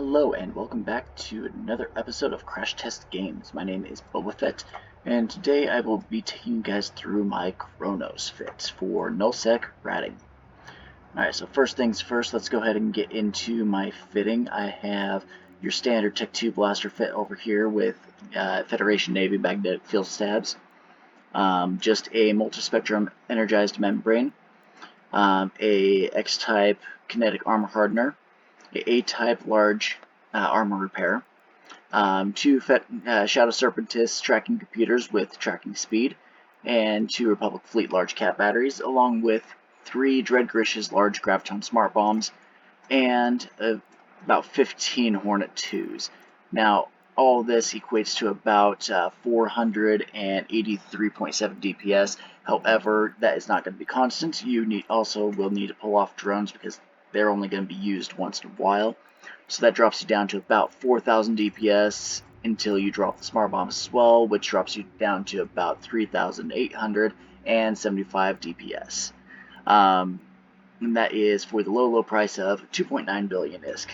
Hello and welcome back to another episode of Crash Test Games. My name is Boba Fett, and today I will be taking you guys through my Kronos fit for nullsec ratting. Alright, so first things first, let's go ahead and get into my fitting. I have your standard Tech 2 blaster fit over here with Federation Navy magnetic field stabs, just a multispectrum energized membrane, a X-type kinetic armor hardener, A-type large armor repair, two Shadow Serpentis tracking computers with tracking speed, and two Republic Fleet large cap batteries, along with three Dread Grish's large graviton smart bombs, and about 15 Hornet 2s. Now, all this equates to about 483.7 DPS. However, that is not going to be constant. You also will need to pull off drones because they're only going to be used once in a while. So that drops you down to about 4,000 DPS until you drop the smart bombs as well, which drops you down to about 3,875 DPS. And that is for the low price of 2.9 billion ISK.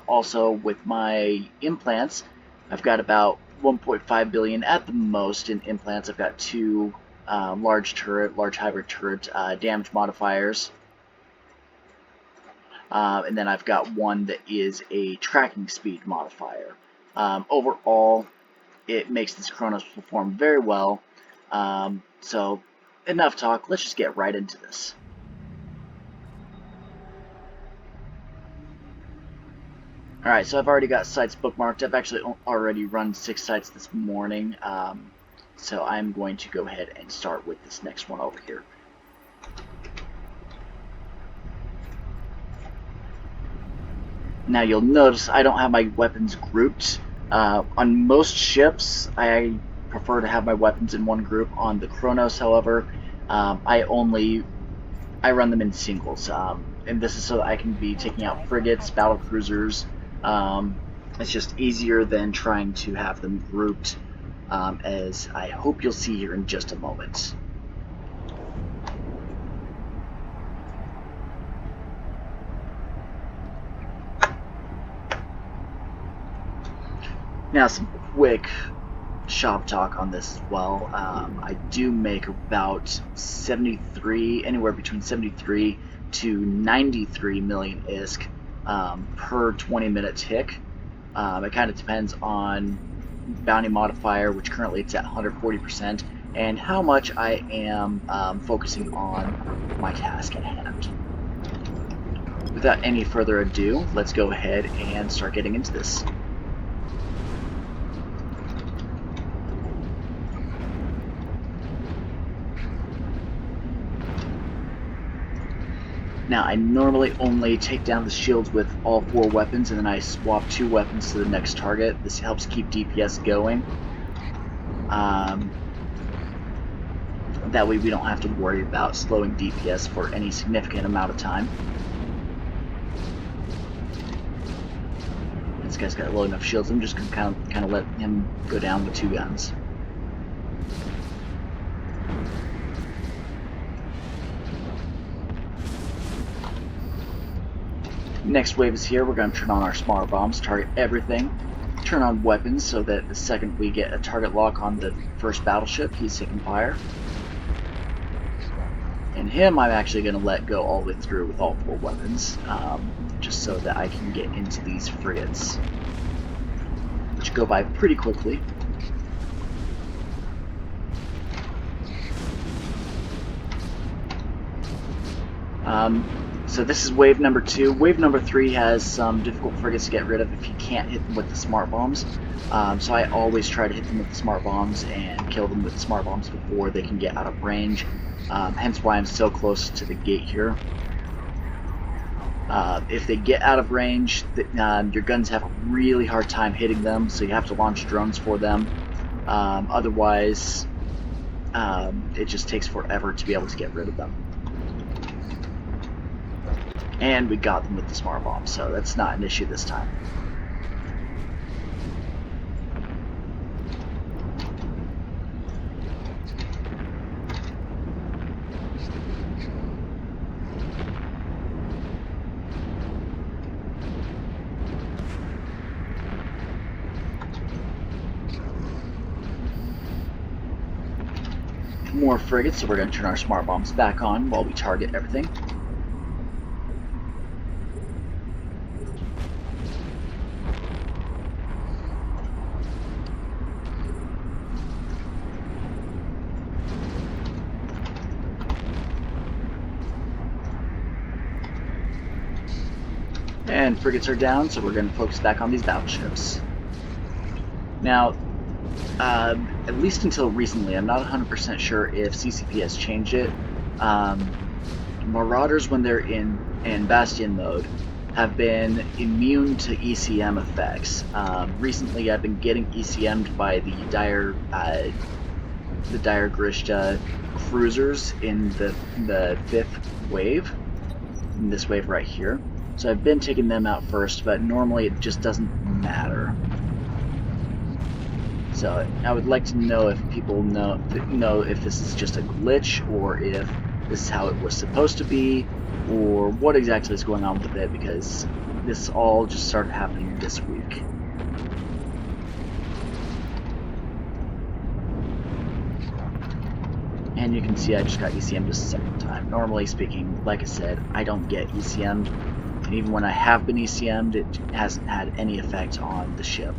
Also, with my implants, I've got about 1.5 billion at the most in implants. I've got two large hybrid turret damage modifiers. And then I've got one that is a tracking speed modifier. Overall, it makes this Kronos perform very well. So, enough talk, let's just get right into this. Alright, so I've already got sites bookmarked. I've actually already run 6 sites this morning. So I'm going to go ahead and start with this next one over here. Now you'll notice I don't have my weapons grouped. On most ships, I prefer to have my weapons in one group. On the Kronos, however, I run them in singles. And this is so that I can be taking out frigates, battle cruisers. It's just easier than trying to have them grouped, as I hope you'll see here in just a moment. Now, some quick shop talk on this as well. I do make about 73, anywhere between 73 to 93 million ISK per 20-minute tick. It kind of depends on bounty modifier, which currently it's at 140%, and how much I am focusing on my task at hand. Without any further ado, let's go ahead and start getting into this. Now, I normally only take down the shields with all 4 weapons, and then I swap 2 weapons to the next target. This helps keep DPS going. That way we don't have to worry about slowing DPS for any significant amount of time. This guy's got low enough shields. I'm just going to kind of let him go down with 2 guns. Next wave is here. We're going to turn on our smart bombs, target everything, turn on weapons so that the second we get a target lock on the first battleship, he's taking fire. And him, I'm actually going to let go all the way through with all 4 weapons, just so that I can get into these frigates, which go by pretty quickly. So this is wave number 2. Wave number 3 has some difficult frigates to get rid of if you can't hit them with the smart bombs. So I always try to hit them with the smart bombs and kill them with the smart bombs before they can get out of range. Hence why I'm so close to the gate here. If they get out of range, your guns have a really hard time hitting them, so you have to launch drones for them. Otherwise, it just takes forever to be able to get rid of them. And we got them with the smart bomb, so that's not an issue this time. more frigates, so we're going to turn our smart bombs back on while we target everything. And frigates are down, so we're going to focus back on these battleships. Now, at least until recently, I'm not 100% sure if CCP has changed it. Marauders, when they're in Bastion mode, have been immune to ECM effects. Recently, I've been getting ECM'd by the Dire Grishta cruisers in the 5th wave, in this wave right here. So I've been taking them out first, but normally it just doesn't matter. So I would like to know if people know if this is just a glitch, or if this is how it was supposed to be, or what exactly is going on with it, because this all just started happening this week. And you can see I just got ECM'd a second time. Normally speaking, like I said, I don't get ECM'd, and even when I have been ECM'd, it hasn't had any effect on the ship.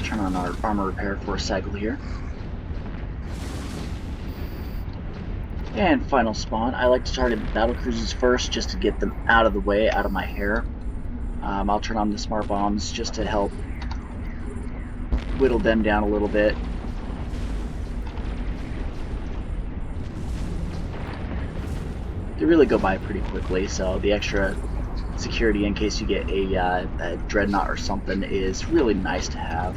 Turn on our armor repair for a cycle here. And final spawn. I like to target the battle cruisers first, just to get them out of the way, out of my hair. I'll turn on the smart bombs just to help whittle them down a little bit. They really go by pretty quickly, so the extra security in case you get a dreadnought or something is really nice to have.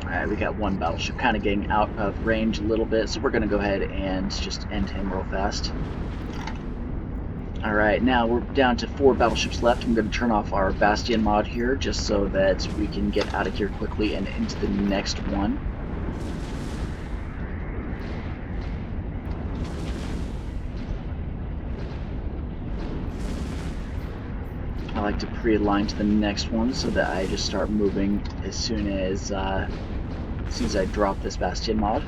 Alright, we got one battleship kind of getting out of range a little bit, so we're going to go ahead and just end him real fast. Alright, now we're down to 4 battleships left. I'm going to turn off our Bastion mod here, just so that we can get out of here quickly and into the next one. I like to pre-align to the next one so that I just start moving as soon as I drop this Bastion mod.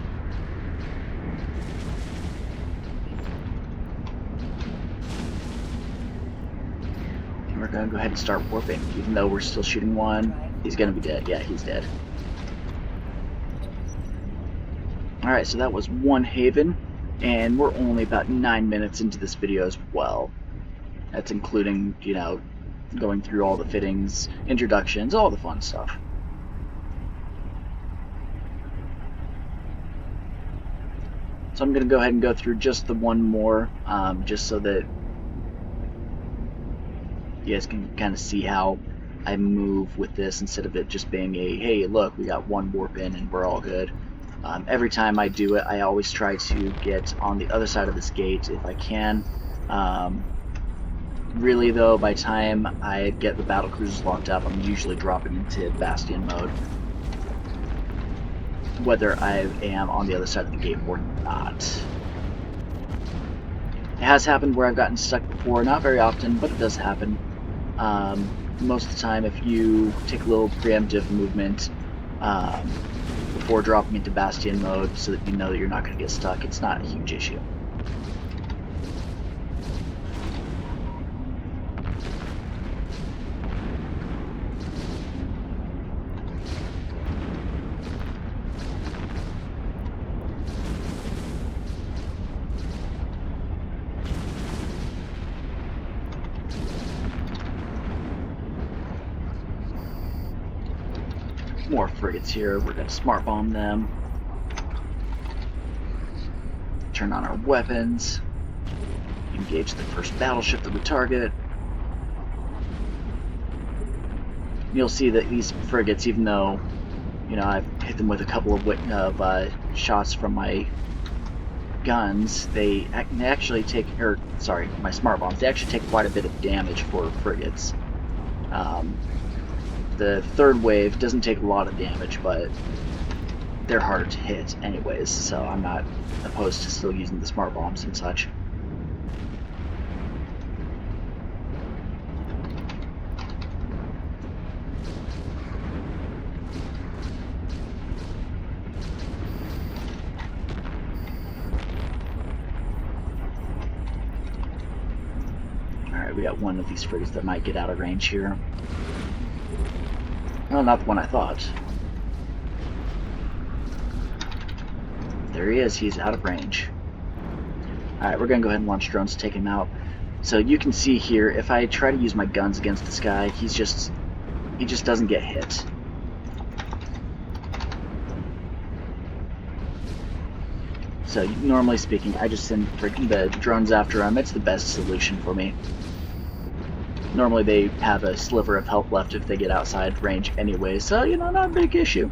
We're going to go ahead and start warping. Even though we're still shooting one, he's going to be dead. Yeah, he's dead. Alright, so that was one Haven, and we're only about 9 minutes into this video as well. That's including, you know, going through all the fittings, introductions, all the fun stuff. So I'm going to go ahead and go through just the one more, just so that you guys can kind of see how I move with this, instead of it just being a, hey, look, we got one warp in and we're all good. Every time I do it, I always try to get on the other side of this gate if I can. Really though, by the time I get the battle cruisers locked up, I'm usually dropping into Bastion mode, whether I am on the other side of the gate or not. It has happened where I've gotten stuck before, not very often, but it does happen. Most of the time, if you take a little preemptive movement before dropping into Bastion mode so that you know that you're not going to get stuck, it's not a huge issue. more frigates here. We're going to smart bomb them. Turn on our weapons. Engage the first battleship that we target. You'll see that these frigates, even though, you know, I've hit them with a couple of shots from my guns, they actually take, or sorry, my smart bombs, they actually take quite a bit of damage for frigates. The third wave doesn't take a lot of damage, but they're harder to hit anyways, so I'm not opposed to still using the smart bombs and such. Alright, we got one of these frigates that might get out of range here. Well, not the one I thought. There he is, he's out of range. Alright, we're gonna go ahead and launch drones to take him out. So you can see here, if I try to use my guns against this guy, he just doesn't get hit. So normally speaking, I just send the drones after him. It's the best solution for me. Normally they have a sliver of health left if they get outside range anyway, so, you know, not a big issue.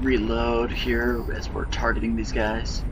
Reload here as we're targeting these guys.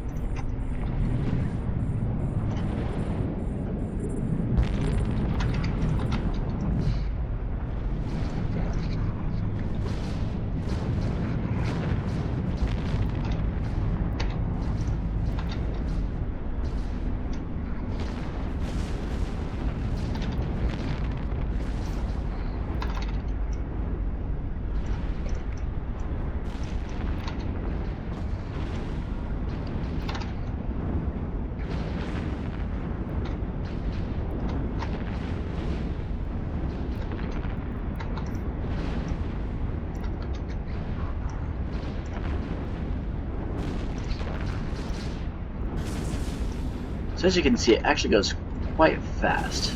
So as you can see, it actually goes quite fast,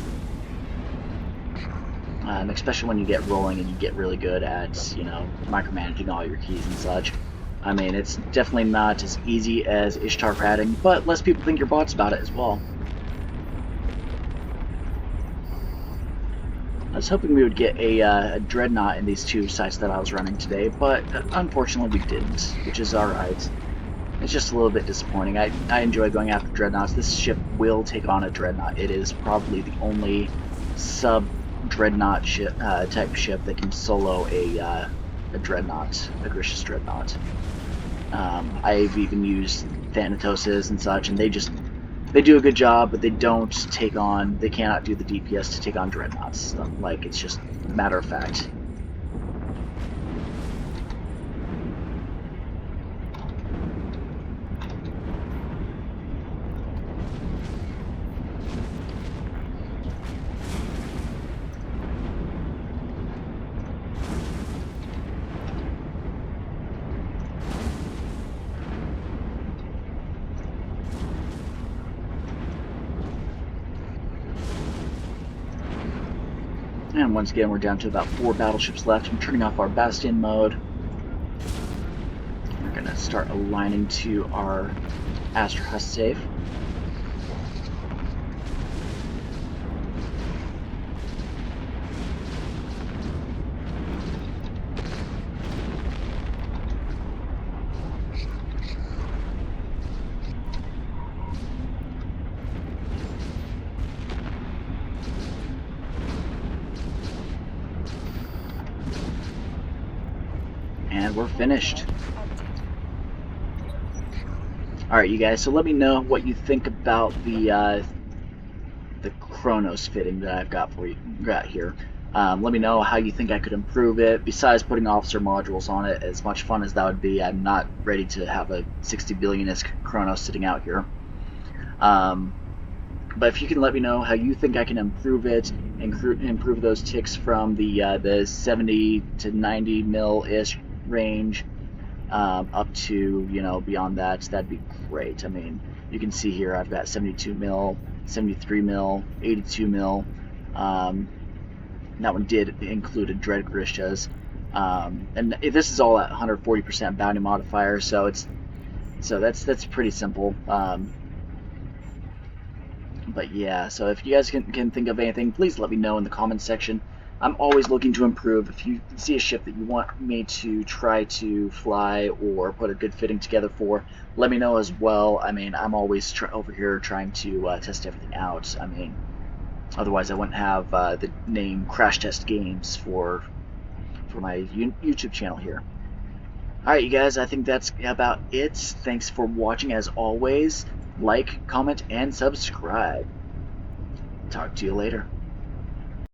especially when you get rolling and you get really good at, you know, micromanaging all your keys and such. I mean, it's definitely not as easy as Ishtar ratting, but less people think you're bots about it as well. I was hoping we would get a dreadnought in these two sites that I was running today, but unfortunately we didn't, which is alright. It's just a little bit disappointing. I enjoy going after dreadnoughts. This ship will take on a dreadnought. It is probably the only sub-dreadnought type ship that can solo a dreadnought, a Grish's dreadnought. I've even used Thanatoses and such, and they do a good job, but they cannot do the DPS to take on dreadnoughts. So, like, it's just a matter of fact. And once again, we're down to about 4 battleships left. I'm turning off our Bastion mode. We're going to start aligning to our Astra Husk safe. And we're finished. Alright, you guys, so let me know what you think about the Kronos fitting that I've got here. Let me know how you think I could improve it. Besides putting officer modules on it, as much fun as that would be, I'm not ready to have a 60 billion-isk Kronos sitting out here. But if you can let me know how you think I can improve it, and improve those ticks from the 70 to 90 mil-ish range up to, you know, beyond that, that'd be great. I mean, you can see here I've got 72 mil, 73 mil, 82 mil. That one did include a Dread Grishas. And this is all at 140% bounty modifier, so that's pretty simple. But yeah, so if you guys can think of anything, please let me know in the comments section. I'm always looking to improve. If you see a ship that you want me to try to fly or put a good fitting together for, let me know as well. I mean, I'm always over here trying to test everything out. I mean, otherwise I wouldn't have the name Crash Test Games for my YouTube channel here. Alright, you guys, I think that's about it. Thanks for watching as always. Like, comment, and subscribe. Talk to you later.